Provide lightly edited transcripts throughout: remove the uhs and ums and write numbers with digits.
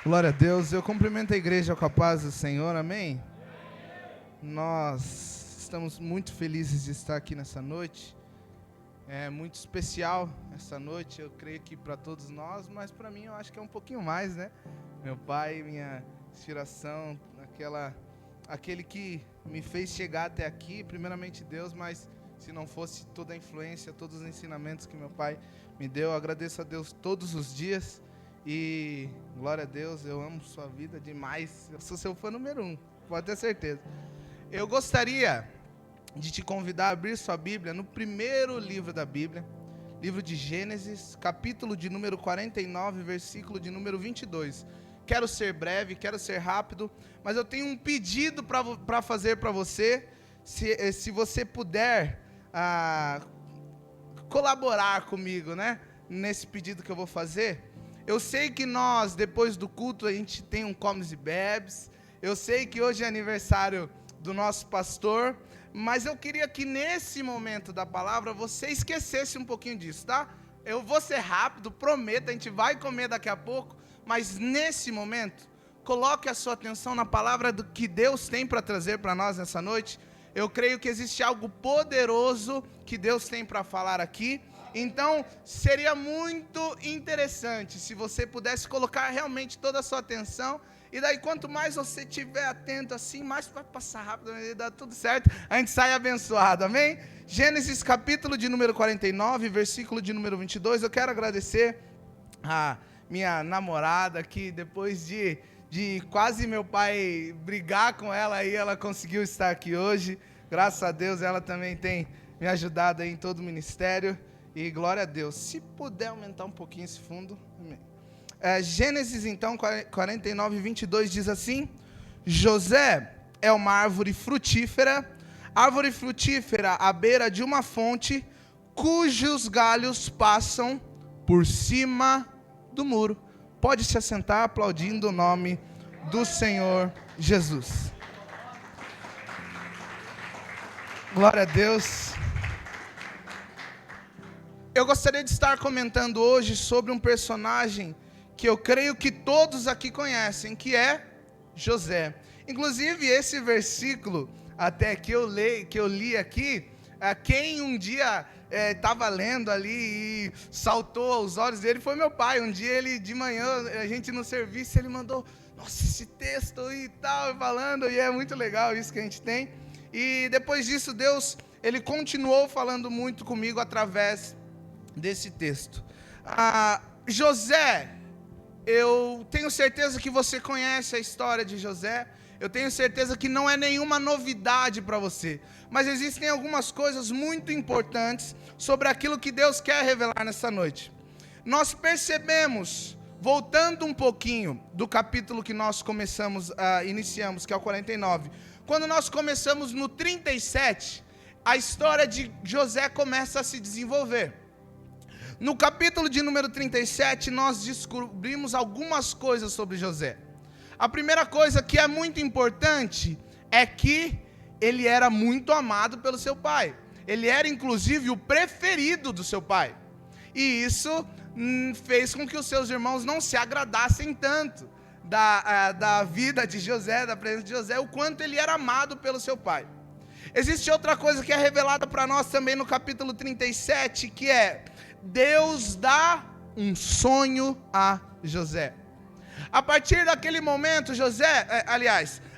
Glória a Deus, eu cumprimento a igreja com a paz do Senhor, amém? Nós estamos muito felizes de estar aqui nessa noite, é muito especial essa noite, eu creio que para todos nós, mas para mim eu acho que é um pouquinho mais, né? Meu pai, minha inspiração, aquele que me fez chegar até aqui, primeiramente Deus, mas se não fosse toda a influência, todos os ensinamentos que meu pai me deu, eu agradeço a Deus todos os dias. E glória a Deus, eu amo sua vida demais. Eu sou seu fã número 1, pode ter certeza. Eu gostaria de te convidar a abrir sua Bíblia no primeiro livro da Bíblia, livro de Gênesis, capítulo de número 49, versículo de número 22. Quero ser breve, quero ser rápido, mas eu tenho um pedido para fazer para você. Se você puder colaborar comigo, né, nesse pedido que eu vou fazer. Eu sei que nós, depois do culto, a gente tem um comes e bebes. Eu sei que hoje é aniversário do nosso pastor. Mas eu queria que nesse momento da palavra você esquecesse um pouquinho disso, tá? Eu vou ser rápido, prometo, a gente vai comer daqui a pouco. Mas nesse momento, coloque a sua atenção na palavra do que Deus tem para trazer para nós nessa noite. Eu creio que existe algo poderoso que Deus tem para falar aqui. Então, seria muito interessante se você pudesse colocar realmente toda a sua atenção. E daí, quanto mais você estiver atento assim, mais vai passar rápido, vai dar tudo certo. A gente sai abençoado, amém? Gênesis capítulo de número 49, versículo de número 22. Eu quero agradecer a minha namorada que depois de quase meu pai brigar com ela, aí ela conseguiu estar aqui hoje. Graças a Deus, ela também tem me ajudado aí em todo o ministério. E glória a Deus. Se puder aumentar um pouquinho esse fundo. Gênesis, então, 49, 22 diz assim: José é uma árvore frutífera à beira de uma fonte, cujos galhos passam por cima do muro. Pode se assentar aplaudindo o nome do Senhor Jesus. Glória a Deus. Eu gostaria de estar comentando hoje sobre um personagem que eu creio que todos aqui conhecem, que é José. Inclusive, esse versículo, até que eu li aqui, quem um dia estava lendo ali e saltou aos olhos dele foi meu pai. Um dia, ele de manhã, a gente no serviço, ele mandou, nossa, esse texto e tal, falando, e é muito legal isso que a gente tem. E depois disso, Deus, ele continuou falando muito comigo através desse texto. José, eu tenho certeza que você conhece a história de José. Eu tenho certeza que não é nenhuma novidade para você. Mas existem algumas coisas muito importantes sobre aquilo que Deus quer revelar nessa noite. Nós percebemos, voltando um pouquinho do capítulo que nós iniciamos, que é o 49, quando nós começamos no 37, a história de José começa a se desenvolver. No capítulo de número 37, nós descobrimos algumas coisas sobre José. A primeira coisa que é muito importante é que ele era muito amado pelo seu pai. Ele era, inclusive, o preferido do seu pai. E isso fez com que os seus irmãos não se agradassem tanto da vida de José, da presença de José, o quanto ele era amado pelo seu pai. Existe outra coisa que é revelada para nós também no capítulo 37, que é: Deus dá um sonho a José. A partir daquele momento,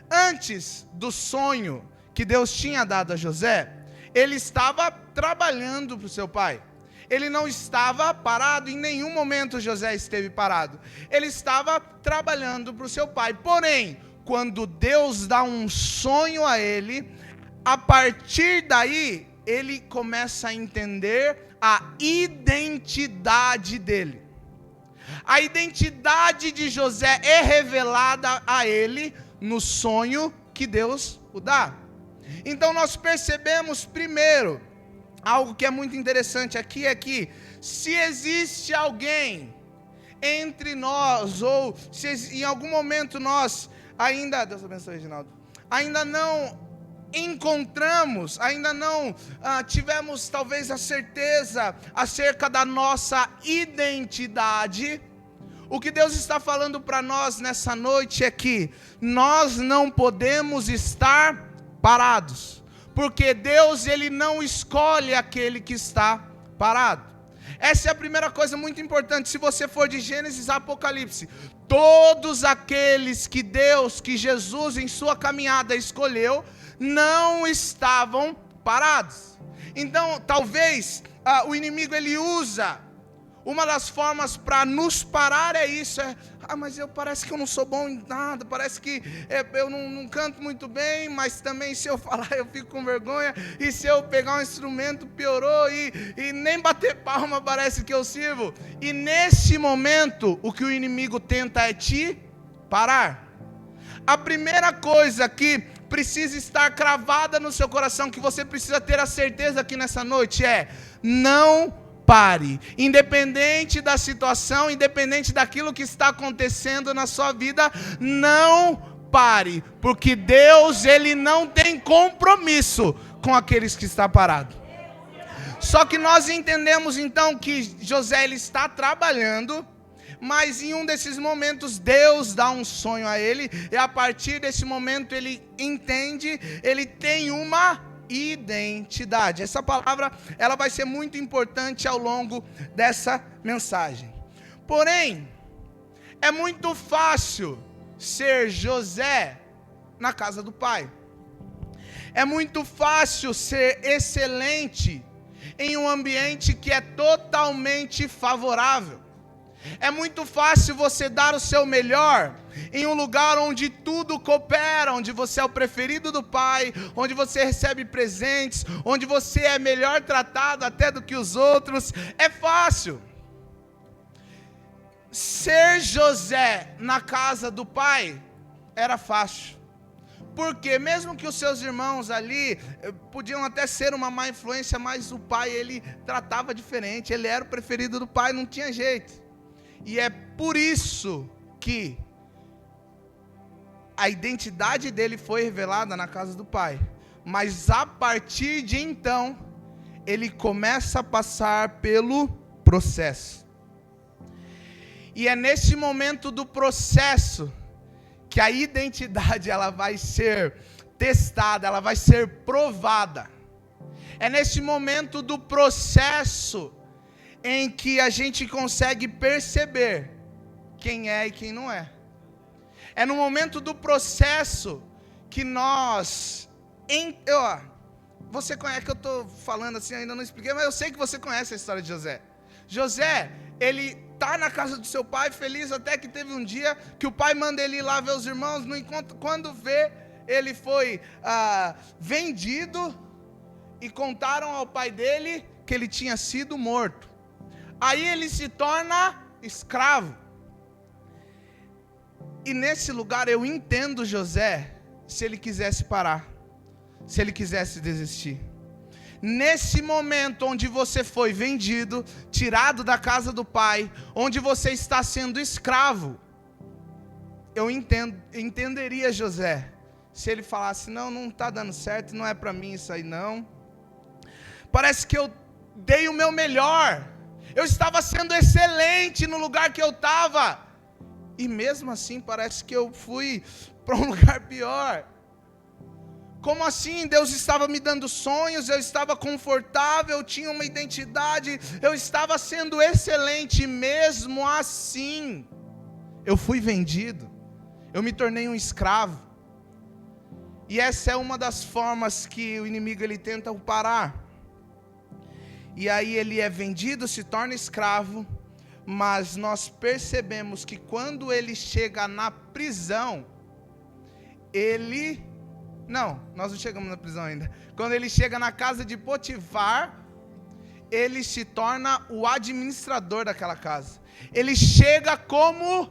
antes do sonho que Deus tinha dado a José, ele estava trabalhando para o seu pai. Ele não estava parado, em nenhum momento José esteve parado. Ele estava trabalhando para o seu pai. Porém, quando Deus dá um sonho a ele, a partir daí, ele começa a entender a identidade dele. A identidade de José é revelada a ele no sonho que Deus o dá. Então nós percebemos primeiro, algo que é muito interessante aqui, é que se existe alguém entre nós, ou se em algum momento nós ainda, Deus abençoe, Reginaldo, ainda não encontramos, ainda não tivemos talvez a certeza acerca da nossa identidade, O que Deus está falando para nós nessa noite é que nós não podemos estar parados, porque Deus, Ele não escolhe aquele que está parado. Essa é a primeira coisa muito importante. Se você for de Gênesis a Apocalipse, todos aqueles que Deus, que Jesus em sua caminhada escolheu, não estavam parados. Então, talvez o inimigo ele usa uma das formas para nos parar é isso, mas parece que eu não sou bom em nada, parece que eu não canto muito bem, mas também se eu falar eu fico com vergonha, e se eu pegar um instrumento piorou, e nem bater palma parece que eu sirvo. E nesse momento, o que o inimigo tenta é te parar. A primeira coisa que precisa estar cravada no seu coração, que você precisa ter a certeza aqui nessa noite não pare, independente da situação, independente daquilo que está acontecendo na sua vida, não pare, porque Deus, Ele não tem compromisso com aqueles que estão parados. Só que nós entendemos então que José ele está trabalhando, mas em um desses momentos Deus dá um sonho a ele, e a partir desse momento ele entende, ele tem uma identidade. Essa palavra ela vai ser muito importante ao longo dessa mensagem. Porém, é muito fácil ser José na casa do pai. É muito fácil ser excelente em um ambiente que é totalmente favorável. É muito fácil você dar o seu melhor em um lugar onde tudo coopera, onde você é o preferido do pai, onde você recebe presentes, onde você é melhor tratado até do que os outros. É fácil. Ser José na casa do pai era fácil. Porque mesmo que os seus irmãos ali podiam até ser uma má influência, mas o pai ele tratava diferente, ele era o preferido do pai, não tinha jeito. E é por isso que a identidade dele foi revelada na casa do pai. Mas a partir de então, ele começa a passar pelo processo. E é nesse momento do processo que a identidade ela vai ser testada, ela vai ser provada. É nesse momento do processo em que a gente consegue perceber quem é e quem não é. É no momento do processo que nós... você conhece, que eu estou falando assim, ainda não expliquei, mas eu sei que você conhece a história de José. José, ele está na casa do seu pai, feliz, até que teve um dia que o pai manda ele ir lá ver os irmãos, no encontro, quando vê, ele foi vendido, e contaram ao pai dele que ele tinha sido morto. Aí ele se torna escravo. E nesse lugar eu entendo José, se ele quisesse parar, se ele quisesse desistir. Nesse momento onde você foi vendido, tirado da casa do pai, onde você está sendo escravo, eu entenderia José, se ele falasse, não está dando certo, não é para mim isso aí não. Parece que eu dei o meu melhor, eu estava sendo excelente no lugar que eu estava, e mesmo assim parece que eu fui para um lugar pior. Como assim? Deus estava me dando sonhos, eu estava confortável, eu tinha uma identidade, eu estava sendo excelente, e mesmo assim eu fui vendido, eu me tornei um escravo. E essa é uma das formas que o inimigo ele tenta o parar. E aí ele é vendido, se torna escravo, mas nós percebemos que quando ele chega na prisão, nós não chegamos na prisão ainda. Quando ele chega na casa de Potifar, ele se torna o administrador daquela casa. Ele chega como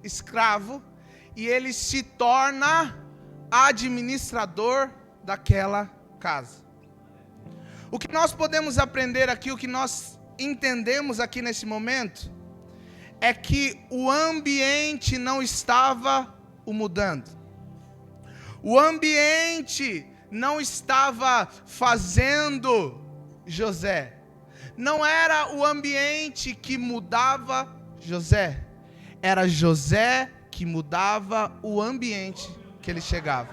escravo e ele se torna administrador daquela casa. O que nós podemos aprender aqui, o que nós entendemos aqui nesse momento, é que o ambiente não estava o mudando. O ambiente não estava fazendo José. Não era o ambiente que mudava José. era José que mudava o ambiente que ele chegava.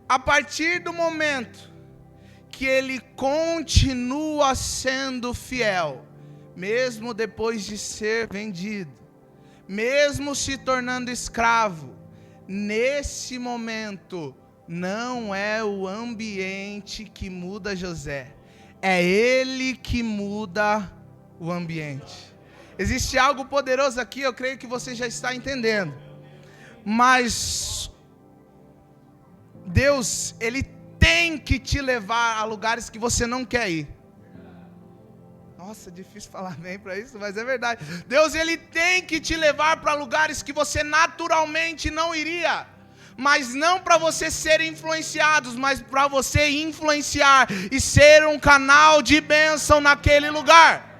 A partir do momento que ele continua sendo fiel, mesmo depois de ser vendido, mesmo se tornando escravo, nesse momento não é o ambiente que muda José, é ele que muda o ambiente. Existe algo poderoso aqui, eu creio que você já está entendendo. Mas Deus, Ele tem que te levar a lugares que você não quer ir. Nossa, difícil falar bem para isso, mas é verdade. Deus, Ele tem que te levar para lugares que você naturalmente não iria. Mas não para você ser influenciado, mas para você influenciar e ser um canal de bênção naquele lugar.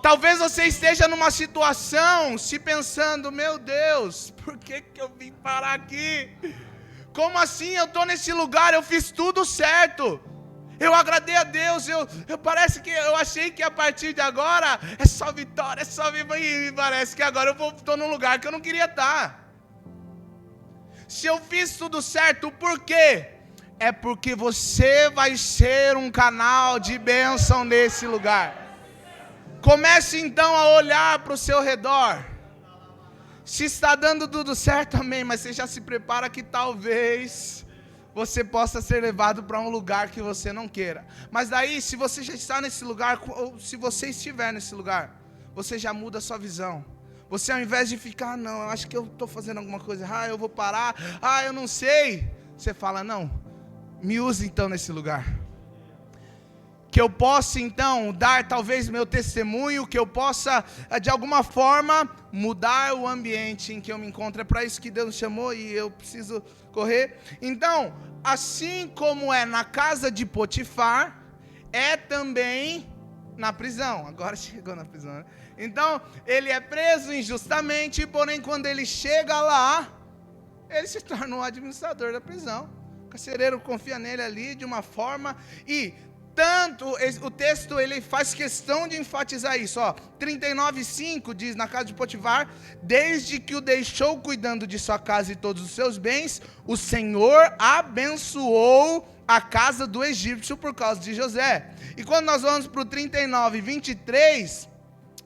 Talvez você esteja numa situação se pensando, meu Deus, por que eu vim parar aqui? Como assim eu estou nesse lugar, eu fiz tudo certo. Eu agradei a Deus, parece que eu achei que a partir de agora é só vitória, é só viva, e parece que agora eu estou num lugar que eu não queria estar. Se eu fiz tudo certo, por quê? É porque você vai ser um canal de bênção nesse lugar. Comece então a olhar para o seu redor. Se está dando tudo certo, amém, mas você já se prepara que talvez você possa ser levado para um lugar que você não queira. Mas daí, se você já está nesse lugar, ou se você estiver nesse lugar, você já muda a sua visão. Você, ao invés de ficar, não, eu acho que eu estou fazendo alguma coisa errada, eu vou parar, eu não sei. Você fala, não, me use então nesse lugar. Que eu possa então dar talvez meu testemunho, que eu possa de alguma forma mudar o ambiente em que eu me encontro. É para isso que Deus chamou e eu preciso correr. Então, assim como é na casa de Potifar, é também na prisão. Agora chegou na prisão, né? Então, ele é preso injustamente, porém quando ele chega lá, ele se torna o administrador da prisão. O carcereiro confia nele ali de uma forma e tanto, o texto ele faz questão de enfatizar isso, 39:5 diz, na casa de Potifar, desde que o deixou cuidando de sua casa e todos os seus bens, o Senhor abençoou a casa do egípcio por causa de José. E quando nós vamos para o 39:23,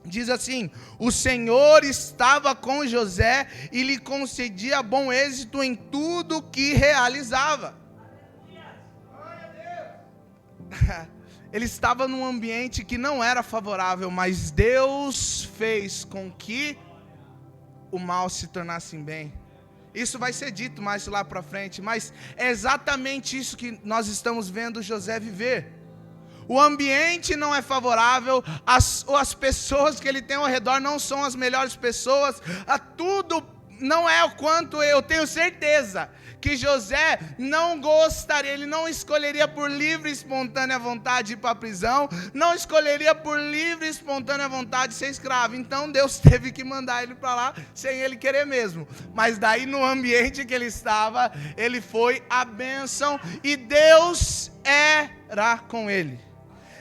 diz assim, o Senhor estava com José e lhe concedia bom êxito em tudo que realizava. Ele estava num ambiente que não era favorável, mas Deus fez com que o mal se tornasse em bem. Isso vai ser dito mais lá para frente, mas é exatamente isso que nós estamos vendo José viver. O ambiente não é favorável, as pessoas que ele tem ao redor não são as melhores pessoas, tudo não é o quanto eu tenho certeza que José não gostaria, ele não escolheria por livre e espontânea vontade ir para a prisão, não escolheria por livre e espontânea vontade ser escravo. Então Deus teve que mandar ele para lá sem ele querer mesmo. Mas daí no ambiente que ele estava, ele foi a bênção e Deus era com ele.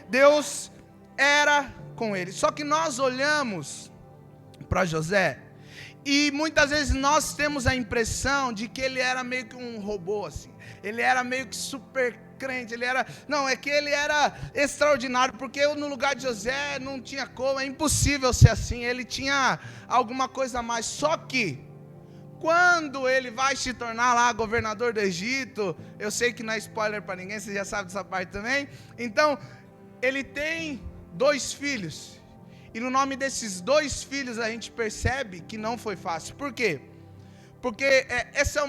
Deus era com ele. Só que nós olhamos para José e muitas vezes nós temos a impressão de que ele era meio que um robô, assim. Ele era meio que super crente, ele era extraordinário, porque no lugar de José não tinha como, é impossível ser assim, ele tinha alguma coisa a mais. Só que, quando ele vai se tornar lá governador do Egito, eu sei que não é spoiler para ninguém, você já sabe dessa parte também, então, ele tem 2 filhos, e no nome desses 2 filhos a gente percebe que não foi fácil. Por quê? Porque esse é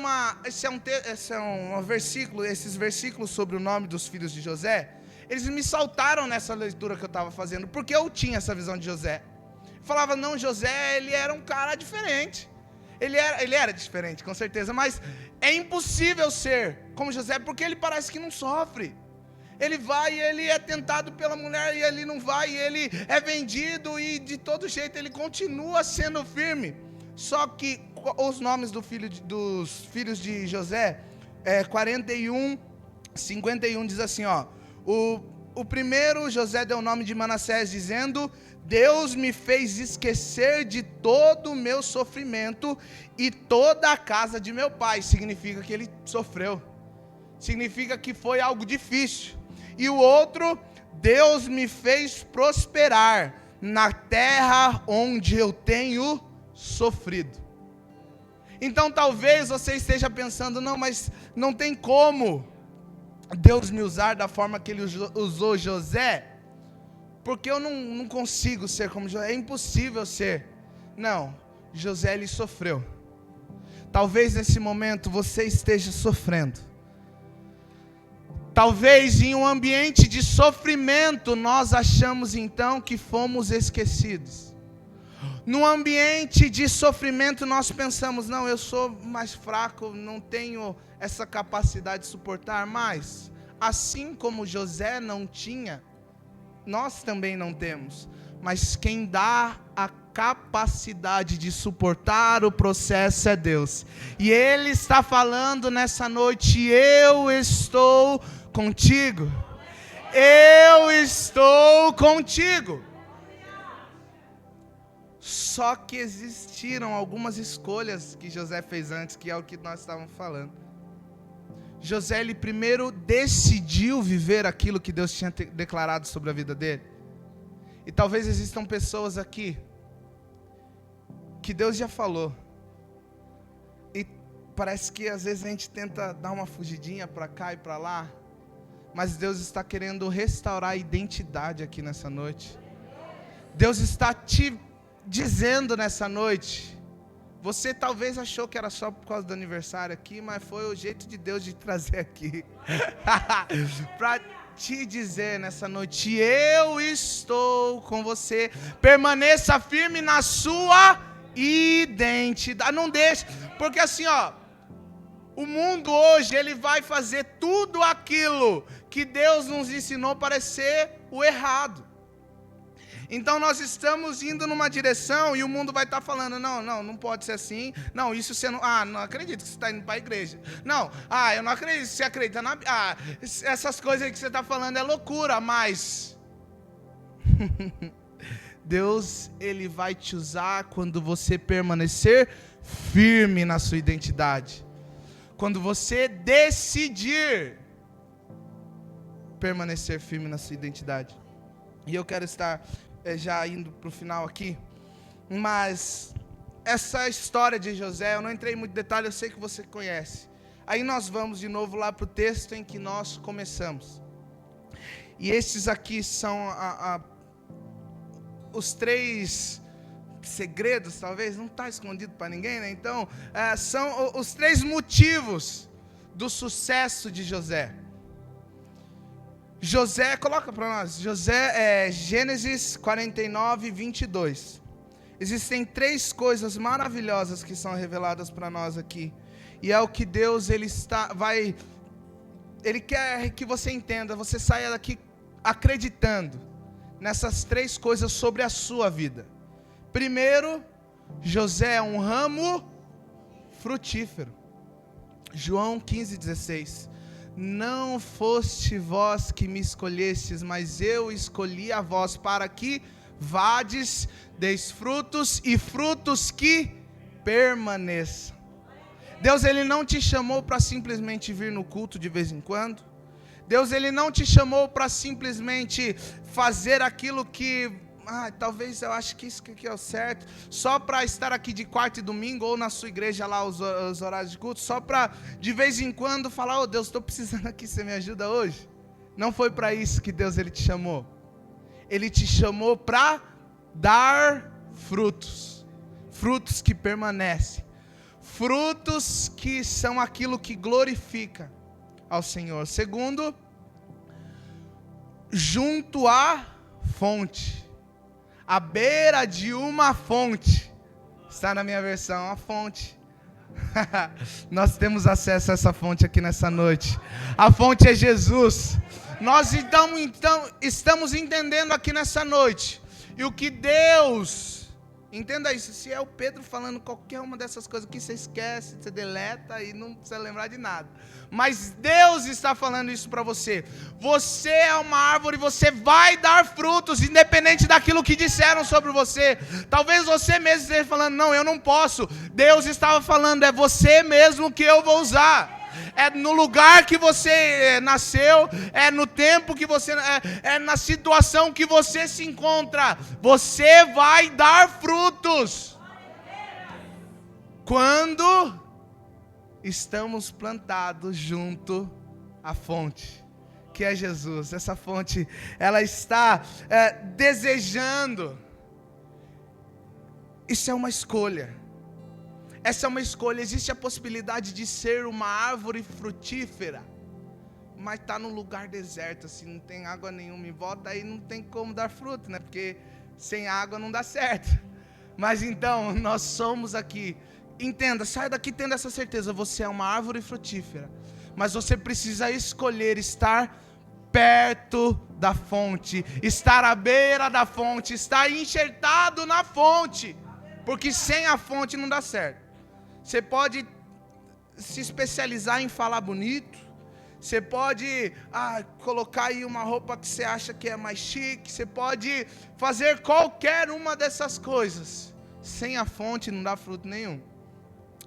um versículo, esses versículos sobre o nome dos filhos de José, eles me saltaram nessa leitura que eu estava fazendo, porque eu tinha essa visão de José. Eu falava, não, José, ele era um cara diferente. Ele era diferente, com certeza, mas é impossível ser como José, porque ele parece que não sofre. Ele vai e ele é tentado pela mulher e ele não vai, e ele é vendido e de todo jeito ele continua sendo firme. Só que os nomes dos filhos de José, 41:51 diz assim, o primeiro, José deu o nome de Manassés, dizendo: Deus me fez esquecer de todo o meu sofrimento e toda a casa de meu pai. Significa que ele sofreu. Significa que foi algo difícil. E o outro, Deus me fez prosperar na terra onde eu tenho sofrido. Então talvez você esteja pensando: não, mas não tem como Deus me usar da forma que Ele usou José, porque eu não consigo ser como José, é impossível ser. Não, José, ele sofreu. Talvez nesse momento você esteja sofrendo. Talvez em um ambiente de sofrimento nós achamos então que fomos esquecidos. Num ambiente de sofrimento nós pensamos: não, eu sou mais fraco, não tenho essa capacidade de suportar mais. Assim como José não tinha, nós também não temos. Mas quem dá a capacidade de suportar o processo é Deus. E Ele está falando nessa noite: eu estou contigo. Eu estou contigo. Só que existiram algumas escolhas que José fez antes, que é o que nós estávamos falando. José, ele primeiro decidiu viver aquilo que Deus tinha declarado sobre a vida dele. E talvez existam pessoas aqui que Deus já falou, e parece que às vezes a gente tenta dar uma fugidinha para cá e para lá, mas Deus está querendo restaurar a identidade aqui nessa noite. Deus está te dizendo nessa noite: você talvez achou que era só por causa do aniversário aqui, mas foi o jeito de Deus de trazer aqui para te dizer nessa noite: eu estou com você. Permaneça firme na sua identidade. Não deixe, porque assim, o mundo hoje ele vai fazer tudo aquilo que Deus nos ensinou parecer o errado. Então nós estamos indo numa direção e o mundo vai estar falando: não pode ser assim. Não, isso você não... não acredito que você está indo para a igreja. Não, eu não acredito que você acredita na... essas coisas aí que você está falando é loucura, mas... Deus, Ele vai te usar quando você permanecer firme na sua identidade. Quando você decidir permanecer firme na sua identidade. E eu quero estar... já indo para o final aqui, mas essa história de José, eu não entrei em muito detalhe, eu sei que você conhece. Aí nós vamos de novo lá para o texto em que nós começamos. E esses aqui são os 3 segredos, talvez, não está escondido para ninguém, né? Então, são os 3 motivos do sucesso de José. José, coloca para nós, José é Gênesis 49, 22. Existem 3 coisas maravilhosas que são reveladas para nós aqui. E é o que Deus, Ele quer que você entenda, você saia daqui acreditando nessas 3 coisas sobre a sua vida. Primeiro, José é um ramo frutífero. João 15, 16. Não foste vós que me escolhestes, mas eu escolhi a vós para que vades, deis frutos e frutos que permaneçam. Deus, Ele não te chamou para simplesmente vir no culto de vez em quando. Deus, Ele não te chamou para simplesmente fazer aquilo que... talvez eu acho que isso aqui é o certo, só para estar aqui de quarta e domingo, ou na sua igreja lá, os horários de culto, só para de vez em quando falar: Deus, estou precisando aqui, você me ajuda hoje? Não foi para isso que Deus, Ele te chamou. Ele te chamou para dar frutos, frutos que permanecem, frutos que são aquilo que glorifica ao Senhor. Segundo, junto à fonte, à beira de uma fonte. Está na minha versão, a fonte. Nós temos acesso a essa fonte aqui nessa noite. A fonte é Jesus. Nós então estamos entendendo aqui nessa noite. E o que Deus Entenda isso, se é o Pedro falando qualquer uma dessas coisas que você esquece, você deleta e não precisa lembrar de nada. Mas Deus está falando isso para você. Você é uma árvore, você vai dar frutos, independente daquilo que disseram sobre você. Talvez você mesmo esteja falando, não, eu não posso. Deus estava falando, é você mesmo que eu vou usar. É no lugar que você nasceu, é no tempo que você, é na situação que você se encontra. Você vai dar frutos. Quando estamos plantados junto à fonte, que é Jesus. Essa fonte, ela está desejando. Isso é uma escolha. Essa é uma escolha. Existe a possibilidade de ser uma árvore frutífera, mas está num lugar deserto, assim, não tem água nenhuma em volta, aí não tem como dar fruto, né? Porque sem água não dá certo. Mas então, nós somos aqui. Entenda, saia daqui tendo essa certeza. Você é uma árvore frutífera, mas você precisa escolher estar perto da fonte, estar à beira da fonte, estar enxertado na fonte, porque sem a fonte não dá certo. Você pode se especializar em falar bonito, você pode colocar aí uma roupa que você acha que é mais chique, você pode fazer qualquer uma dessas coisas, sem a fonte não dá fruto nenhum.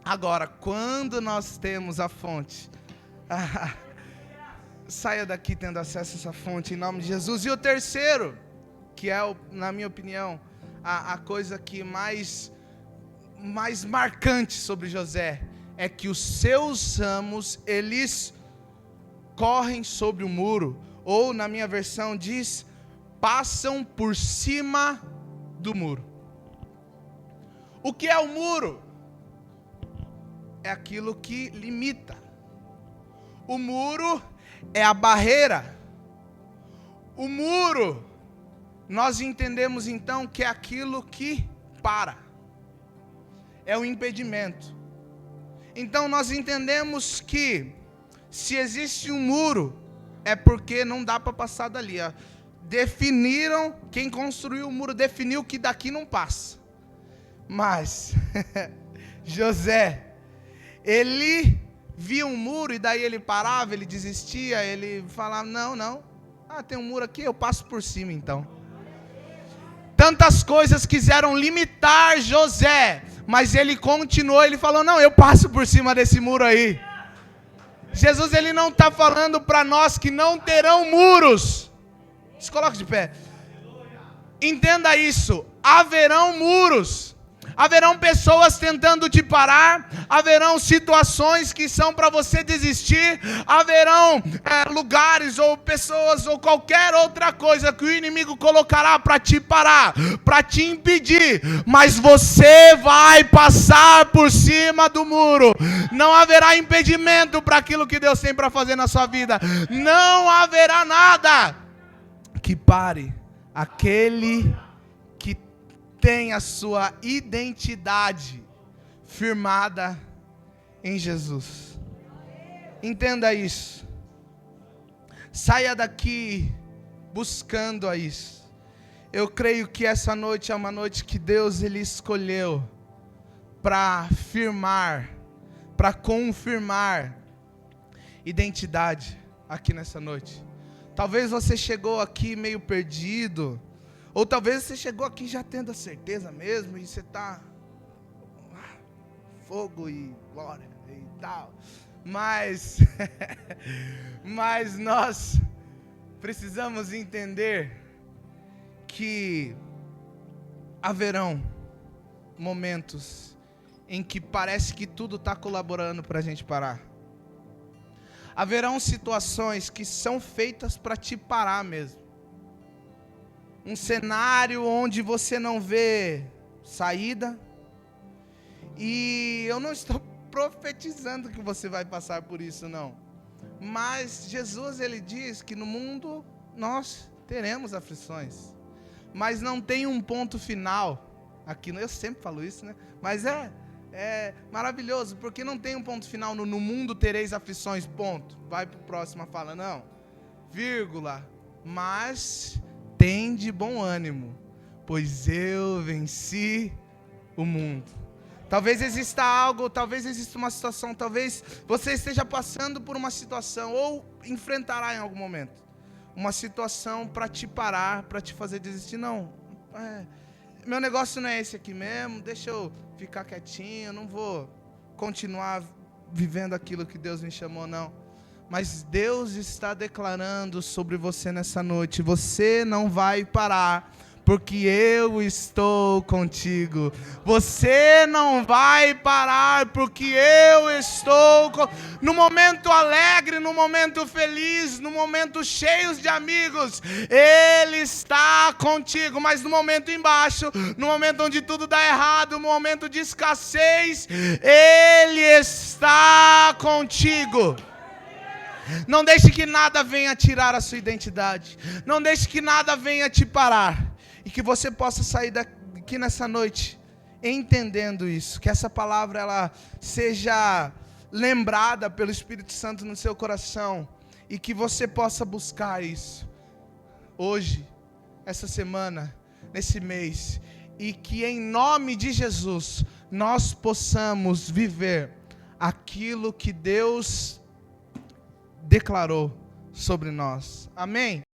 Agora, quando nós temos a fonte, saia daqui tendo acesso a essa fonte em nome de Jesus. E o terceiro, que é, na minha opinião, a coisa que mais marcante sobre José, é que os seus ramos, eles correm sobre o muro, ou na minha versão diz, passam por cima do muro. O que é o muro? É aquilo que limita. O muro é a barreira. O muro, nós entendemos então que é aquilo que para. É o impedimento. Então nós entendemos que se existe um muro, é porque não dá para passar dali. Definiram, quem construiu o muro definiu que daqui não passa. Mas José, ele via um muro e daí ele parava, ele desistia, ele falava, não, tem um muro aqui, eu passo por cima então. Tantas coisas quiseram limitar José, mas ele continuou, ele falou, não, eu passo por cima desse muro aí. Jesus, ele não está falando para nós que não terão muros. Se coloque de pé. Entenda isso, haverão muros. Haverão pessoas tentando te parar, haverão situações que são para você desistir, haverão lugares ou pessoas ou qualquer outra coisa que o inimigo colocará para te parar, para te impedir, mas você vai passar por cima do muro. Não haverá impedimento para aquilo que Deus tem para fazer na sua vida. Não haverá nada que pare aquele que tem a sua identidade firmada em Jesus. Entenda isso. Saia daqui buscando a isso. Eu creio que essa noite é uma noite que Deus ele escolheu para firmar, para confirmar identidade aqui nessa noite. Talvez você chegou aqui meio perdido, ou talvez você chegou aqui já tendo a certeza mesmo, e você está fogo e glória e tal. Mas nós precisamos entender que haverão momentos em que parece que tudo está colaborando para a gente parar. Haverão situações que são feitas para te parar mesmo. Um cenário onde você não vê saída. E eu não estou profetizando que você vai passar por isso, não. Mas Jesus, ele diz que no mundo nós teremos aflições. Mas não tem um ponto final. Aqui, eu sempre falo isso, né? Mas é maravilhoso, porque não tem um ponto final no mundo tereis aflições, ponto. Vai para o próximo, fala, não, vírgula, mas tem de bom ânimo, pois eu venci o mundo. Talvez exista algo, talvez exista uma situação, talvez você esteja passando por uma situação ou enfrentará em algum momento uma situação para te parar, para te fazer desistir. Não, meu negócio não é esse aqui mesmo, deixa eu ficar quietinho, não vou continuar vivendo aquilo que Deus me chamou, não. Mas Deus está declarando sobre você nessa noite: você não vai parar, porque eu estou contigo. Você não vai parar, porque eu estou no momento alegre, no momento feliz, no momento cheio de amigos, Ele está contigo. Mas no momento embaixo, no momento onde tudo dá errado, no momento de escassez, Ele está contigo. Não deixe que nada venha tirar a sua identidade. Não deixe que nada venha te parar. E que você possa sair daqui nessa noite entendendo isso. Que essa palavra ela seja lembrada pelo Espírito Santo no seu coração. E que você possa buscar isso. Hoje, essa semana, nesse mês. E que em nome de Jesus nós possamos viver aquilo que Deus declarou sobre nós. Amém?